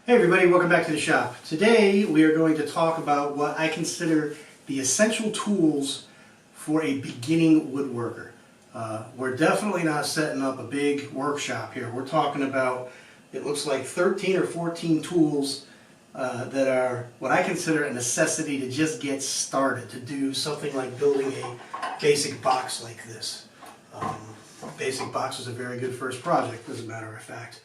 Hey everybody, welcome back to the shop. Today we are going to talk about what I consider the essential tools for a beginning woodworker. We're definitely not setting up a big workshop here. We're talking about, it looks like 13 or 14 tools that are what I consider a necessity to just get started, to do something like building a basic box like this. Basic box is a very good first project, as a matter of fact.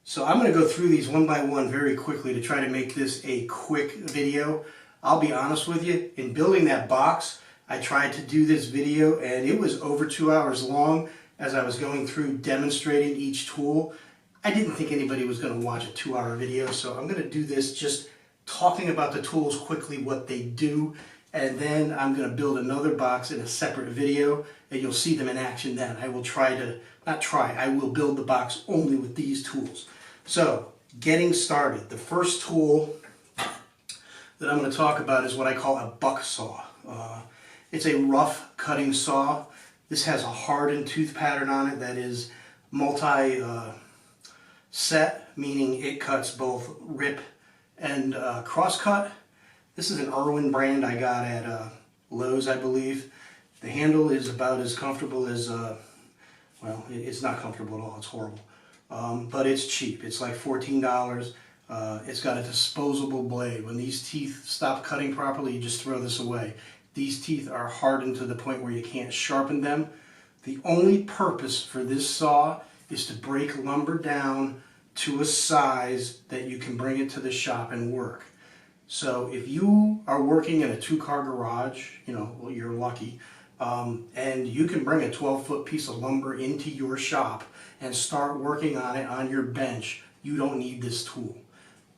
So I'm going to go through these one by one very quickly to try to make this a quick video. I'll be honest with you, in building that box, I tried to do this video and it was over 2 hours long as I was going through demonstrating each tool. I didn't think anybody was going to watch a 2-hour video, so I'm going to do this just talking about the tools quickly, what they do, and then I'm going to build another box in a separate video and you'll see them in action then. I will I will build the box only with these tools. So, getting started. The first tool that I'm going to talk about is what I call a buck saw. It's a rough cutting saw. This has a hardened tooth pattern on it that is multi-set, meaning it cuts both rip and cross cut. This is an Irwin brand I got at Lowe's, I believe. The handle is about as comfortable as, well, it's not comfortable at all, it's horrible. But it's cheap. It's like $14. It's got a disposable blade. When these teeth stop cutting properly, you just throw this away. These teeth are hardened to the point where you can't sharpen them. The only purpose for this saw is to break lumber down to a size that you can bring it to the shop and work. So if you are working in a 2-car garage, you know, well, you're lucky, and you can bring a 12-foot piece of lumber into your shop and start working on it on your bench, you don't need this tool.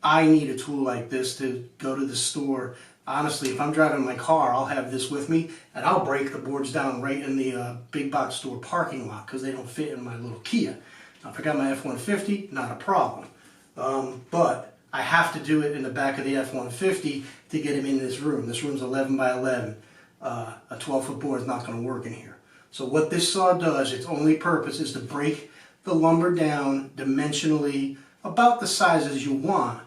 I need a tool like this to go to the store. Honestly, if I'm driving my car, I'll have this with me and I'll break the boards down right in the big box store parking lot because they don't fit in my little Kia. Now, if I got my F-150, not a problem. But I have to do it in the back of the F-150 to get him in this room. This room's 11 by 11. A 12-foot board is not going to work in here. So what this saw does, its only purpose is to break the lumber down dimensionally about the sizes you want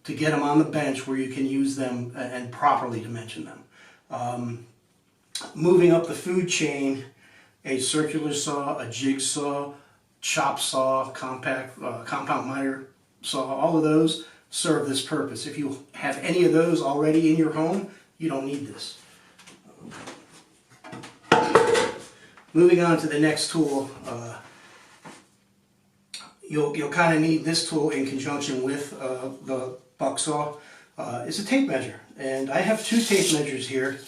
to get them on the bench where you can use them and properly dimension them. Moving up the food chain, a circular saw, a jigsaw, chop saw, compound miter saw, all of those serve this purpose. If you have any of those already in your home, you don't need this. Moving on to the next tool, you'll kind of need this tool in conjunction with the buck saw. It's a tape measure, and I have 2 tape measures here.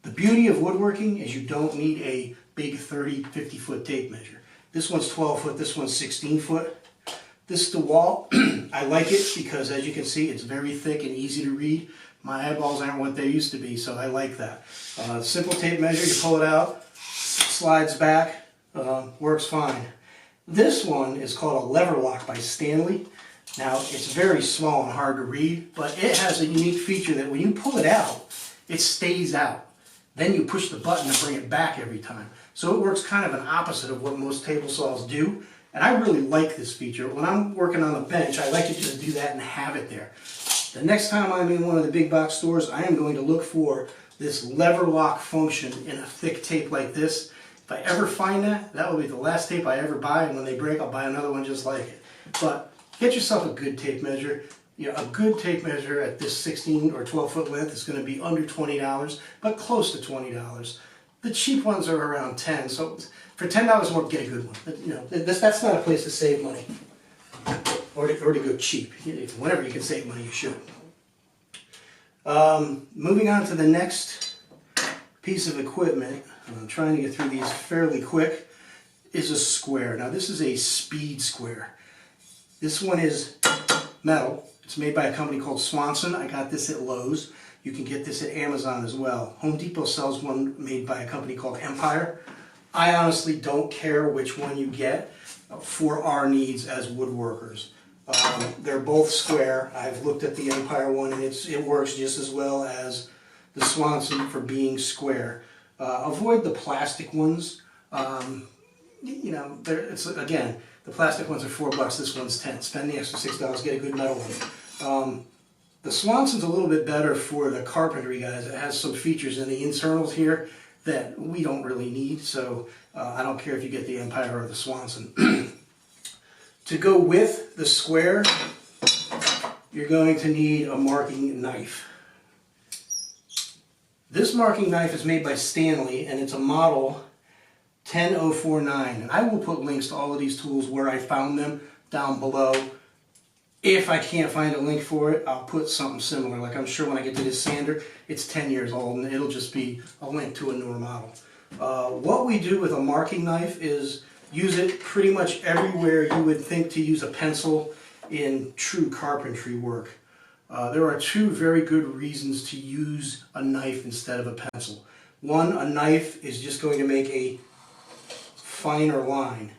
The beauty of woodworking is you don't need a big 30, 50 foot tape measure. This one's 12 foot, this one's 16 foot. This DeWalt, I like it because as you can see it's very thick and easy to read. My eyeballs aren't what they used to be, so I like that. Simple tape measure, you pull it out, slides back, works fine. This one is called a lever lock by Stanley. Now, it's very small and hard to read, but it has a unique feature that when you pull it out, it stays out. Then you push the button to bring it back every time. So it works kind of an opposite of what most table saws do, and I really like this feature. When I'm working on a bench, I like to just do that and have it there. The next time I'm in one of the big box stores, I am going to look for this lever lock function in a thick tape like this. If I ever find that, that will be the last tape I ever buy, and when they break, I'll buy another one just like it. But get yourself a good tape measure. You know, a good tape measure at this 16 or 12 foot length is going to be under $20, but close to $20. The cheap ones are around $10, so for $10 more, get a good one. You know, that's not a place to save money. Or to go cheap. Whenever you can save money, you should. Moving on to the next piece of equipment, I'm trying to get through these fairly quick, is a square. Now this is a speed square. This one is metal. It's made by a company called Swanson. I got this at Lowe's. You can get this at Amazon as well. Home Depot sells one made by a company called Empire. I honestly don't care which one you get for our needs as woodworkers. They're both square. I've looked at the Empire one and it works just as well as the Swanson for being square. Avoid the plastic ones. You know, again, The plastic ones are $4, this one's 10. Spend the extra $6, get a good metal one. The Swanson's a little bit better for the carpentry guys. It has some features in the internals here that we don't really need, so I don't care if you get the Empire or the Swanson. To go with the square, you're going to need a marking knife. This marking knife is made by Stanley, and it's a model 10049. And I will put links to all of these tools where I found them down below. If I can't find a link for it, I'll put something similar. Like I'm sure when I get to this sander, it's 10 years old, and it'll just be a link to a newer model. What we do with a marking knife is use it pretty much everywhere you would think to use a pencil in true carpentry work. There are two very good reasons to use a knife instead of a pencil. One, a knife is just going to make a finer line.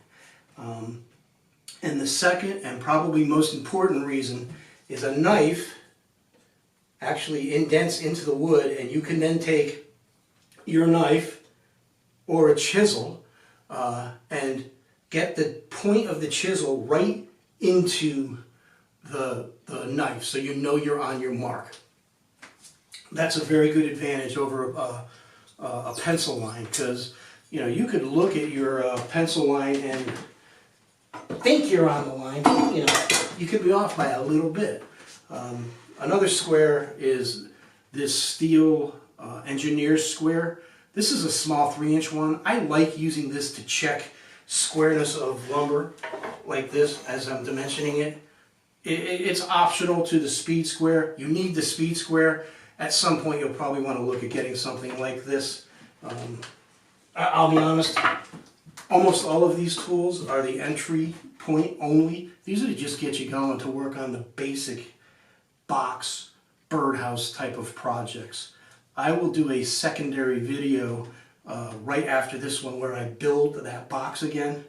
And the second and probably most important reason is a knife actually indents into the wood, and you can then take your knife or a chisel and get the point of the chisel right into the knife, so you know you're on your mark. That's a very good advantage over a pencil line, because you know you could look at your pencil line and think you're on the line. You know, you could be off by a little bit. Another square is this steel engineer's square. This is a small 3-inch one. I like using this to check squareness of lumber like this as I'm dimensioning it. It's optional to the speed square. You need the speed square. At some point you'll probably want to look at getting something like this. I'll be honest, almost all of these tools are the entry point only. These are to just get you going to work on the basic box, birdhouse type of projects. I will do a secondary video right after this one where I build that box again.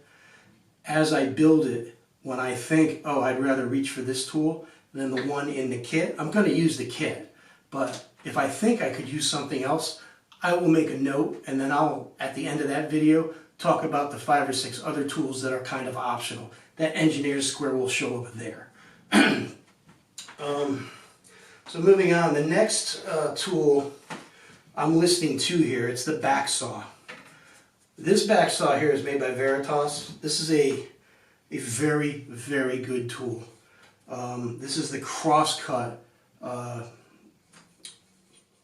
As I build it, when I think, oh, I'd rather reach for this tool than the one in the kit, I'm going to use the kit. But if I think I could use something else, I will make a note, and then I'll, at the end of that video, talk about the 5 or 6 other tools that are kind of optional. That engineer's square will show up there. So moving on, the next tool I'm listing 2 here. It's the back saw. This back saw here is made by Veritas. This is a very, very good tool. This is the crosscut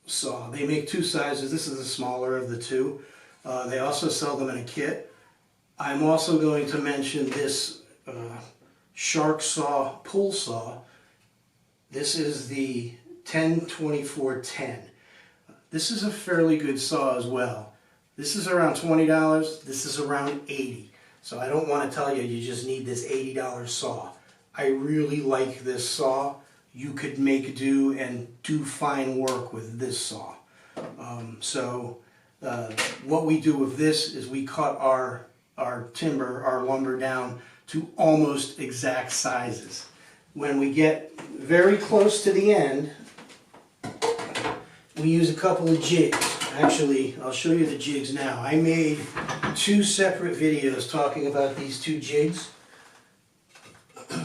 saw. They make 2 sizes. This is the smaller of the 2. They also sell them in a kit. I'm also going to mention this shark saw pull saw. This is the 102410. This is a fairly good saw as well. This is around $20. This is around $80. So I don't want to tell you you just need this $80 saw. I really like this saw. You could make do and do fine work with this saw. What we do with this is we cut our timber, our lumber down to almost exact sizes. When we get very close to the end, we use a couple of jigs. Actually, I'll show you the jigs now. I made 2 separate videos talking about these 2 jigs, and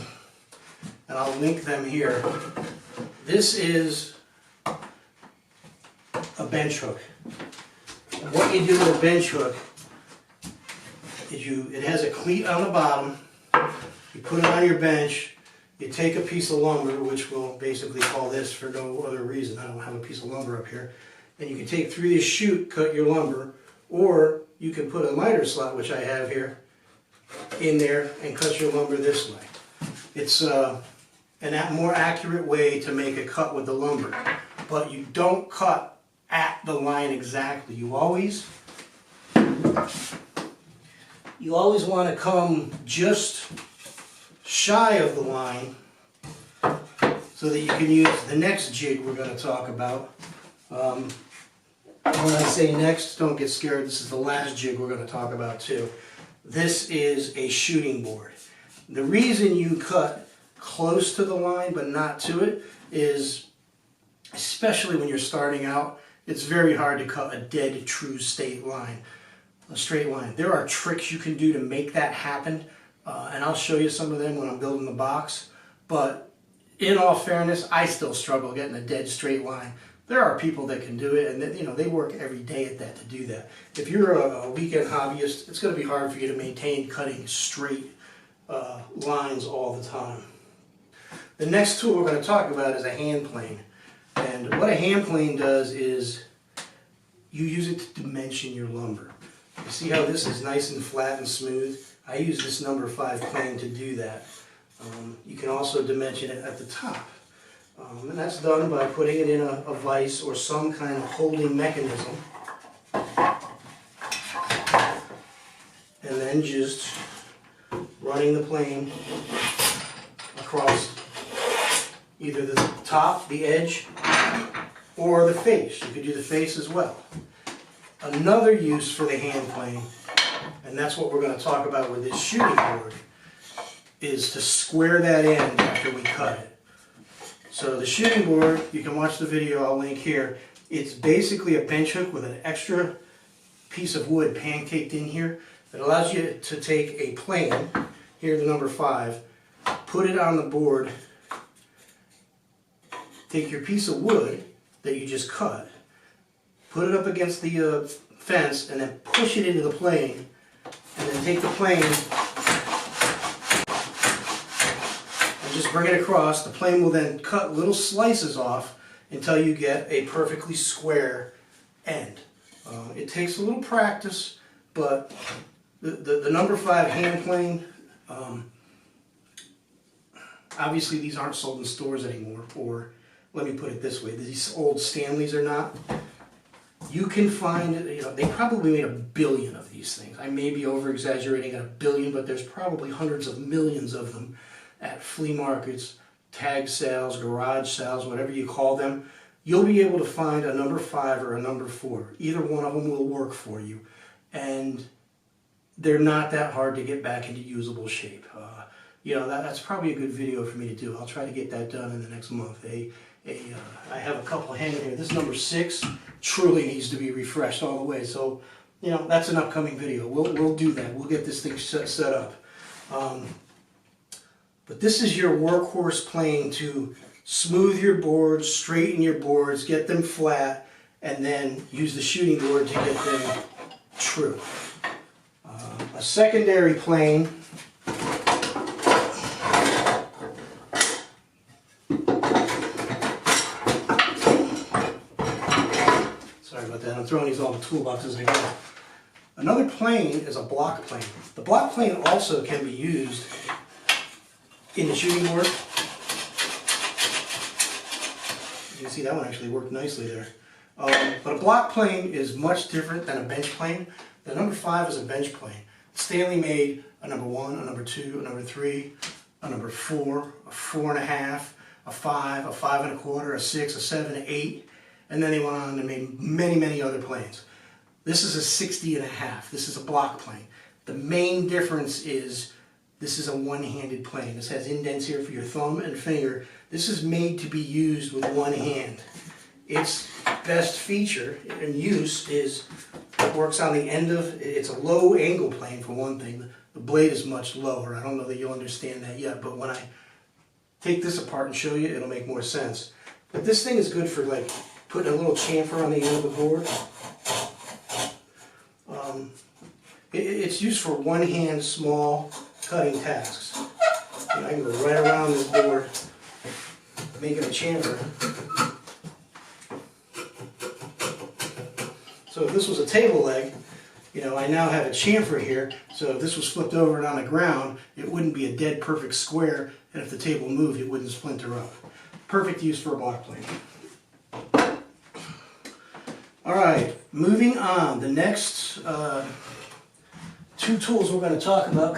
I'll link them here. This is a bench hook. And what you do with a bench hook is it has a cleat on the bottom, you put it on your bench, you take a piece of lumber, which we'll basically call this for no other reason, I don't have a piece of lumber up here, and you can take through this chute, cut your lumber, or you can put a miter slot, which I have here, in there and cut your lumber this way. It's a more accurate way to make a cut with the lumber, but you don't cut at the line exactly. You always want to come just shy of the line so that you can use the next jig we're going to talk about. When I say next, don't get scared, this is the last jig we're going to talk about too. This is a shooting board. The reason you cut close to the line but not to it is, especially when you're starting out, it's very hard to cut a dead true straight line. There are tricks you can do to make that happen, and I'll show you some of them when I'm building the box. But in all fairness, I still struggle getting a dead straight line. There are people that can do it, and they work every day at that to do that. If you're a weekend hobbyist, it's going to be hard for you to maintain cutting straight lines all the time. The next tool we're going to talk about is a hand plane. And what a hand plane does is you use it to dimension your lumber. You see how this is nice and flat and smooth? I use this number 5 plane to do that. You can also dimension it at the top. And that's done by putting it in a vise or some kind of holding mechanism. And then just running the plane across either the top, the edge, or the face. You could do the face as well. Another use for the hand plane, and that's what we're going to talk about with this shooting board, is to square that end after we cut it. So the shooting board, you can watch the video, I'll link here. It's basically a bench hook with an extra piece of wood pancaked in here that allows you to take a plane, here the number 5, put it on the board, take your piece of wood that you just cut, put it up against the fence, and then push it into the plane, and then take the plane and just bring it across. The plane will then cut little slices off until you get a perfectly square end. It takes a little practice, but the number 5 hand plane, obviously these aren't sold in stores anymore, or let me put it this way, these old Stanleys are not. You can find, they probably made 1 billion of these things. I may be over-exaggerating at 1 billion, but there's probably hundreds of millions of them at flea markets, tag sales, garage sales, whatever you call them. You'll be able to find a number 5 or a number 4. Either one of them will work for you. And they're not that hard to get back into usable shape. That's probably a good video for me to do. I'll try to get that done in the next month. I have a couple hanging here. This number 6 truly needs to be refreshed all the way. So, that's an upcoming video. We'll do that. We'll get this thing set up. But this is your workhorse plane to smooth your boards, straighten your boards, get them flat, and then use the shooting board to get them true. A secondary plane I'm throwing these all in the toolbox as I go. Another plane is a block plane. The block plane also can be used in the shooting board. You can see that one actually worked nicely there. But a block plane is much different than a bench plane. The number 5 is a bench plane. Stanley made a number 1, a number 2, a number 3, a number 4, a 4.5, a 5, a 5 1/4, a 6, a 7, an 8. And then they went on and made many, many other planes. This is a 60.5. This is a block plane. The main difference is this is a one-handed plane. This has indents here for your thumb and finger. This is made to be used with one hand. Its best feature and use is it works on the end of, it's a low angle plane for one thing. The blade is much lower. I don't know that you'll understand that yet, but when I take this apart and show you, it'll make more sense. But this thing is good for like putting a little chamfer on the end of the board. It's used for one-hand small cutting tasks. I can go right around this board, making a chamfer. So if this was a table leg, I now have a chamfer here, so if this was flipped over and on the ground, it wouldn't be a dead perfect square, and if the table moved, it wouldn't splinter up. Perfect use for a block plane. Alright, moving on. The next 2 tools we're going to talk about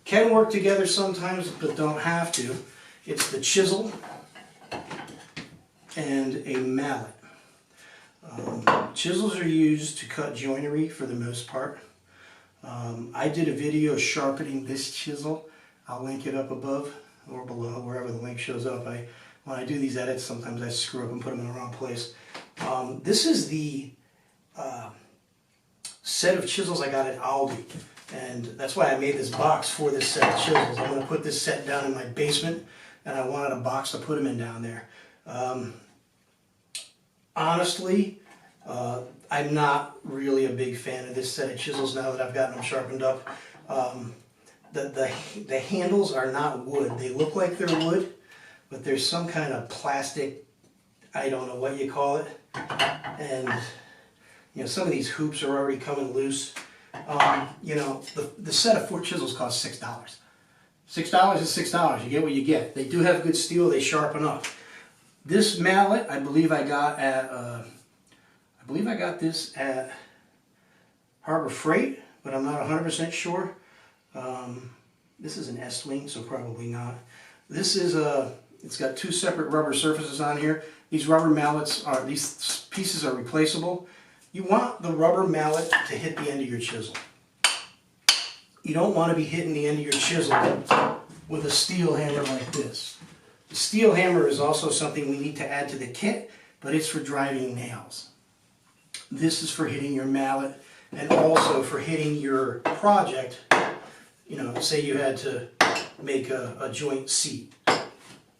can work together sometimes, but don't have to. It's the chisel and a mallet. Chisels are used to cut joinery for the most part. I did a video sharpening this chisel. I'll link it up above or below, wherever the link shows up. When I do these edits, sometimes I screw up and put them in the wrong place. This is the set of chisels I got at Aldi. And that's why I made this box for this set of chisels. I'm going to put this set down in my basement, and I wanted a box to put them in down there. Honestly, I'm not really a big fan of this set of chisels now that I've gotten them sharpened up. The handles are not wood. They look like they're wood, but there's some kind of plastic, I don't know what you call it. And you know, some of these hoops are already coming loose. You know, the set of 4 chisels cost $6. $6 is $6. You get what you get. They do have good steel. They sharpen up. This mallet, I believe I got this at Harbor Freight, but I'm not 100% sure. This is an S-wing, so probably not. This is it's got 2 separate rubber surfaces on here. These rubber mallets these pieces are replaceable. You want the rubber mallet to hit the end of your chisel. You don't want to be hitting the end of your chisel with a steel hammer like this. The steel hammer is also something we need to add to the kit, but it's for driving nails. This is for hitting your mallet and also for hitting your project. You know, say you had to make a joint seat. You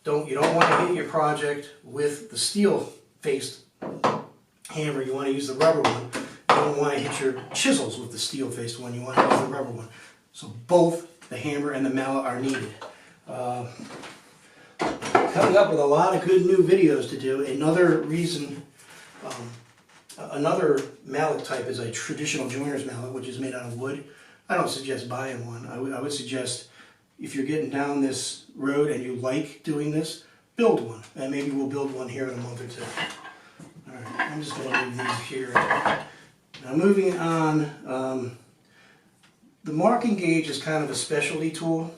don't want to hit your project with the steel-faced hammer. You want to use the rubber one. You don't want to hit your chisels with the steel-faced one. You want to use the rubber one. So both the hammer and the mallet are needed. Coming up with a lot of good new videos to do. Another reason, another mallet type is a traditional joiner's mallet, which is made out of wood. I don't suggest buying one. I would suggest, if you're getting down this road and you like doing this, build one. And maybe we'll build one here in a month or 2. Alright, I'm just going to leave these here. Now moving on, the marking gauge is kind of a specialty tool.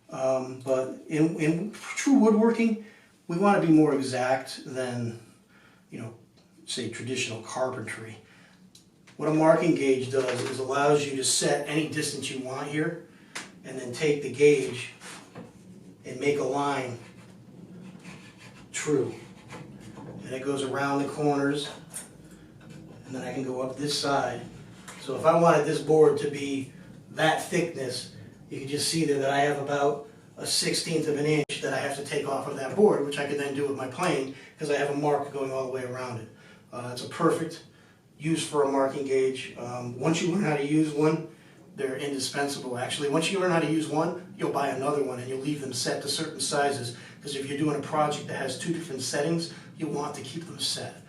But in true woodworking, we want to be more exact than, you know, say traditional carpentry. What a marking gauge does is allows you to set any distance you want here, and then take the gauge and make a line true. And it goes around the corners, and then I can go up this side. So if I wanted this board to be that thickness, you can just see there that I have about a 1/16 of an inch that I have to take off of that board, which I could then do with my plane because I have a mark going all the way around it. It's a perfect use for a marking gauge. Once you learn how to use one, they're indispensable. Actually, once you learn how to use one, you'll buy another one and you'll leave them set to certain sizes, because if you're doing a project that has 2 different settings, you want to keep them set.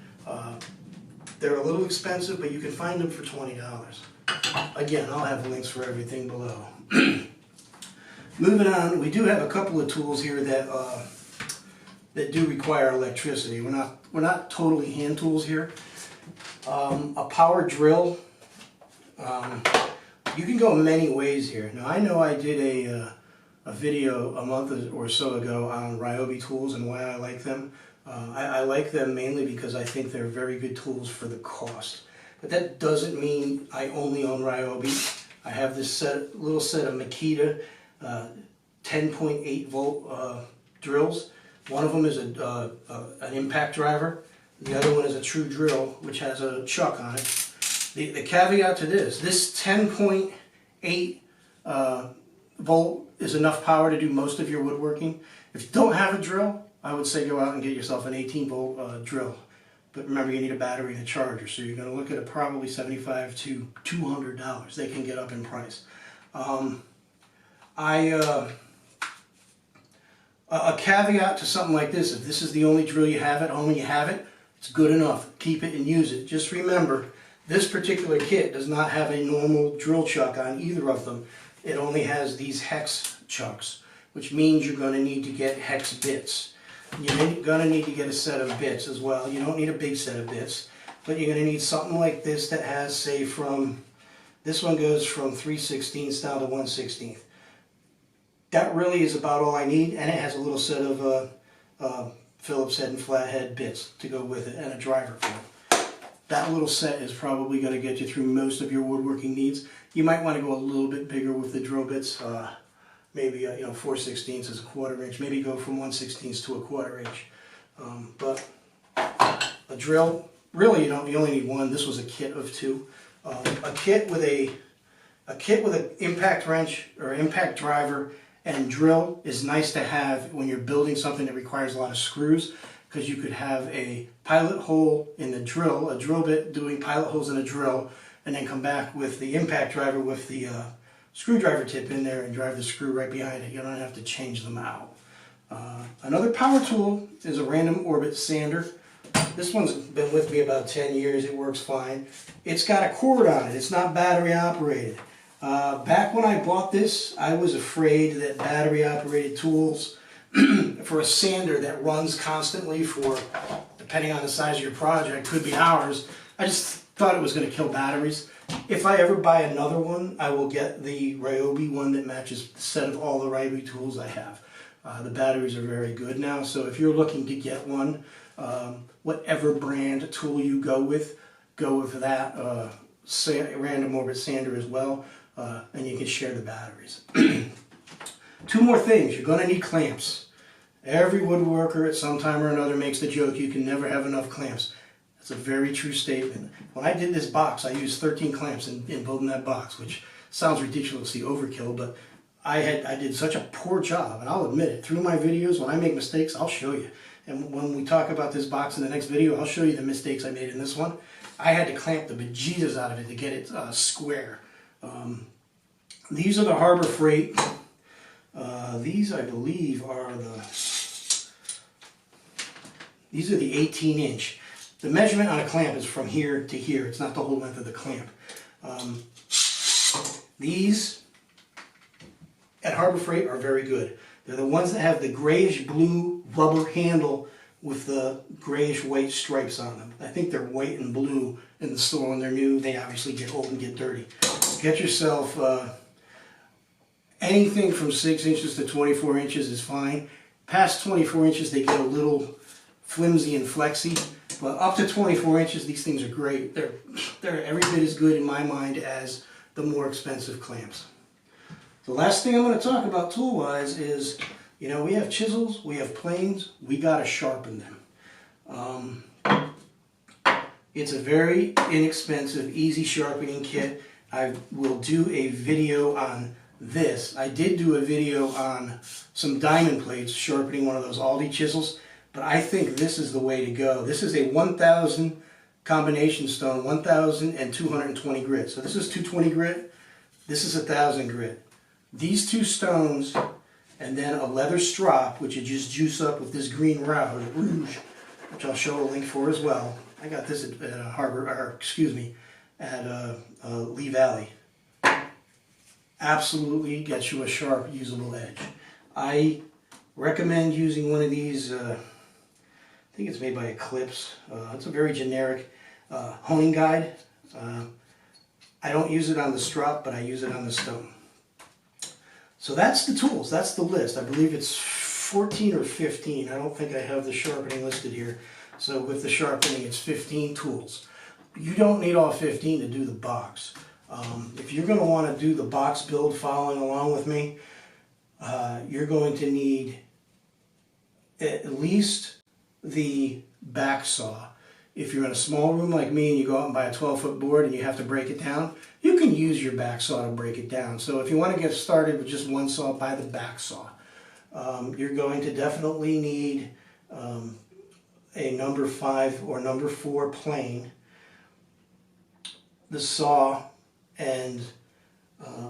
They're a little expensive, but you can find them for $20. Again, I'll have links for everything below. Moving on, we do have a couple of tools here that that do require electricity. We're not totally hand tools here. A power drill. You can go many ways here. Now I know I did a video a month or so ago on Ryobi tools and why I like them. I like them mainly because I think they're very good tools for the cost. But that doesn't mean I only own Ryobi. I have this little set of Makita 10.8 volt drills. One of them is an impact driver. The other one is a true drill, which has a chuck on it. The caveat to this 10.8 volt is enough power to do most of your woodworking. If you don't have a drill, I would say go out and get yourself an 18 volt drill. But remember, you need a battery and a charger, so you're going to look at probably $75 to $200. They can get up in price. A caveat to something like this: if this is the only drill you have at home and you have it, it's good enough. Keep it and use it. Just remember, this particular kit does not have a normal drill chuck on either of them. It only has these hex chucks, which means you're going to need to get hex bits. You're going to need to get a set of bits as well. You don't need a big set of bits, but you're going to need something like this that has, say, this one goes from 3/16 down to 1/16. That really is about all I need, and it has a little set of Phillips head and flathead bits to go with it, and a driver for it. That little set is probably going to get you through most of your woodworking needs. You might want to go a little bit bigger with the drill bits. Maybe 4/16 is a 1/4 inch. Maybe go from 1/16 to a 1/4 inch. But a drill, really, you only need one. This was a kit of 2. A kit with a A kit with an impact wrench or impact driver and drill is nice to have when you're building something that requires a lot of screws, because you could have a pilot hole in the drill, a drill bit doing pilot holes in a drill, and then come back with the impact driver with the screwdriver tip in there and drive the screw right behind it. You don't have to change them out. Another power tool is a random orbit sander. This one's been with me about 10 years. It works fine. It's got a cord on it. It's not battery operated. Back when I bought this, I was afraid that battery operated tools for a sander that runs constantly for, depending on the size of your project, could be hours. I just thought it was going to kill batteries. If I ever buy another one, I will get the Ryobi one that matches the set of all the Ryobi tools I have. The batteries are very good now, so if you're looking to get one, whatever brand tool you go with that random orbit sander as well, and you can share the batteries. Two more things. You're going to need clamps. Every woodworker at some time or another makes the joke you can never have enough clamps. That's a very true statement. When I did this box, I used 13 clamps in building that box, which sounds ridiculously overkill, but I did such a poor job, and I'll admit it. Through my videos, when I make mistakes, I'll show you. And when we talk about this box in the next video, I'll show you the mistakes I made in this one. I had to clamp the bejesus out of it to get it square. These are the Harbor Freight. These, I believe, are these are the 18-inch. The measurement on a clamp is from here to here. It's not the whole length of the clamp. These at Harbor Freight are very good. They're the ones that have the grayish-blue rubber handle with the grayish-white stripes on them. I think they're white and blue in the store when they're new. They obviously get old and get dirty. Get yourself anything from 6 inches to 24 inches is fine. Past 24 inches, they get a little flimsy and flexy. But up to 24 inches, these things are great. They're every bit as good in my mind as the more expensive clamps. The last thing I'm going to talk about tool-wise is, you know, we have chisels, we have planes, we got to sharpen them. It's a very inexpensive, easy sharpening kit. I will do a video on this. I did do a video on some diamond plates, sharpening one of those Aldi chisels, but I think this is the way to go. This is a 1000 combination stone, 1220 grit. So this is 220 grit, this is 1000 grit. These two stones and then a leather strop, which you just juice up with this green rout, rouge, which I'll show a link for as well. I got this at Lee Valley. Absolutely gets you a sharp, usable edge. I recommend using one of these, I think it's made by Eclipse. It's a very generic honing guide. I don't use it on the strop, but I use it on the stone. So that's the tools, that's the list. I believe it's 14 or 15. I don't think I have the sharpening listed here. So with the sharpening, it's 15 tools. You don't need all 15 to do the box. If you're going to want to do the box build following along with me, you're going to need at least the back saw. If you're in a small room like me and you go out and buy a 12-foot board and you have to break it down, you can use your back saw to break it down. So if you want to get started with just one saw, buy the back saw. You're going to definitely need a number 5 or number 4 plane, the saw, and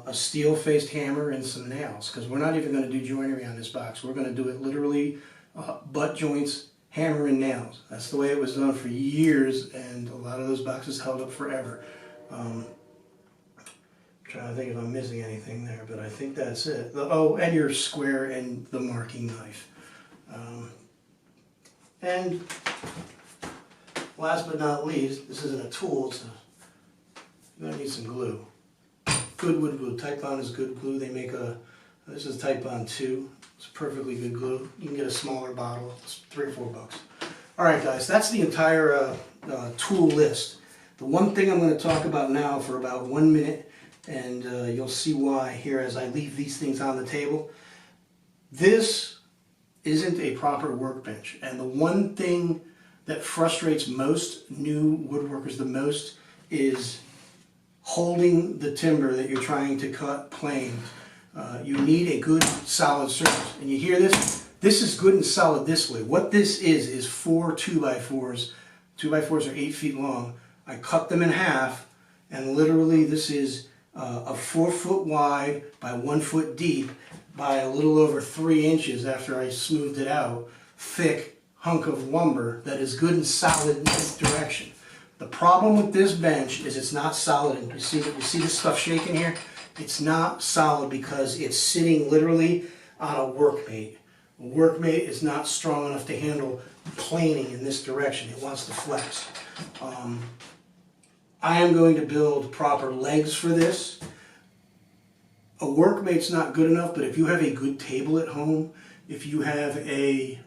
a steel-faced hammer and some nails, because we're not even going to do joinery on this box. We're going to do it literally butt joints, hammer and nails. That's the way it was done for years, and a lot of those boxes held up forever. I'm trying to think if I'm missing anything there, but I think that's it. Oh, and your square and the marking knife. And last but not least, this isn't a tool, so you're going to need some glue. Good wood glue. Type Bond is good glue. They make this is Type Bond 2. It's perfectly good glue. You can get a smaller bottle. It's $3 or $4. Alright guys, that's the entire tool list. The one thing I'm going to talk about now for about 1 minute, and you'll see why here as I leave these things on the table. This isn't a proper workbench, and the one thing that frustrates most new woodworkers the most is holding the timber that you're trying to cut plane. You need a good solid surface. And you hear this? This is good and solid this way. What this is 4 2x4s. 2x4s are 8 feet long. I cut them in half, and literally this is a 4 foot wide by 1 foot deep by a little over 3 inches after I smoothed it out, thick hunk of lumber that is good and solid in this direction. The problem with this bench is it's not solid. And you see this stuff shaking here? It's not solid because it's sitting literally on a workmate. A workmate is not strong enough to handle planing in this direction. It wants to flex. I am going to build proper legs for this. A workmate's not good enough, but if you have a good table at home, if you have a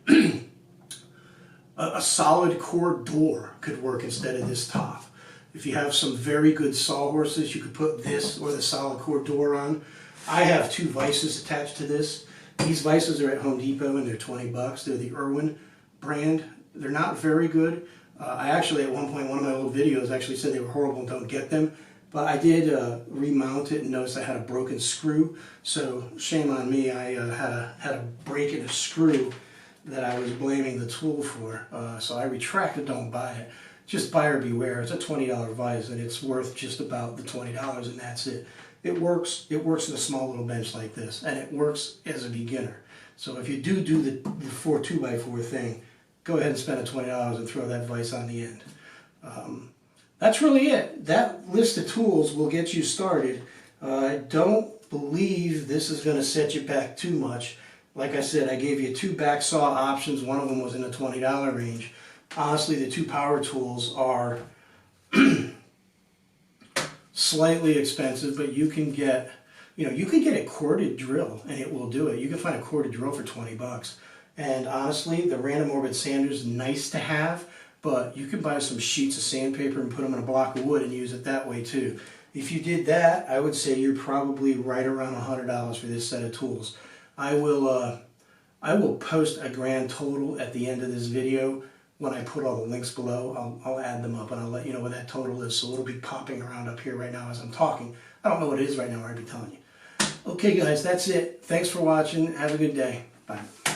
solid core door could work instead of this top. If you have some very good sawhorses, you could put this or the solid core door on. I have 2 vices attached to this. These vices are at Home Depot and they're 20 bucks. They're the Irwin brand. They're not very good. I actually, at one point, one of my old videos actually said they were horrible and don't get them. But I did remount it and noticed I had a broken screw. So shame on me, I had a break in a screw that I was blaming the tool for. So I retracted, don't buy it. Just buyer beware. It's a $20 vise and it's worth just about the $20 and that's it. It works in a small little bench like this, and it works as a beginner. So if you do the 4 2x4 thing, go ahead and spend the $20 and throw that vise on the end. That's really it. That list of tools will get you started. I don't believe this is going to set you back too much. Like I said, I gave you 2 back saw options. One of them was in the $20 range. Honestly, the 2 power tools are slightly expensive, but you can get, you can get a corded drill and it will do it. You can find a corded drill for 20 bucks. And honestly, the random orbit sander is nice to have, but you can buy some sheets of sandpaper and put them in a block of wood and use it that way too. If you did that, I would say you're probably right around $100 for this set of tools. I will post a grand total at the end of this video. When I put all the links below, I'll add them up and I'll let you know what that total is. So it'll be popping around up here right now as I'm talking. I don't know what it is right now, or I'd be telling you. Okay guys, that's it. Thanks for watching. Have a good day. Bye.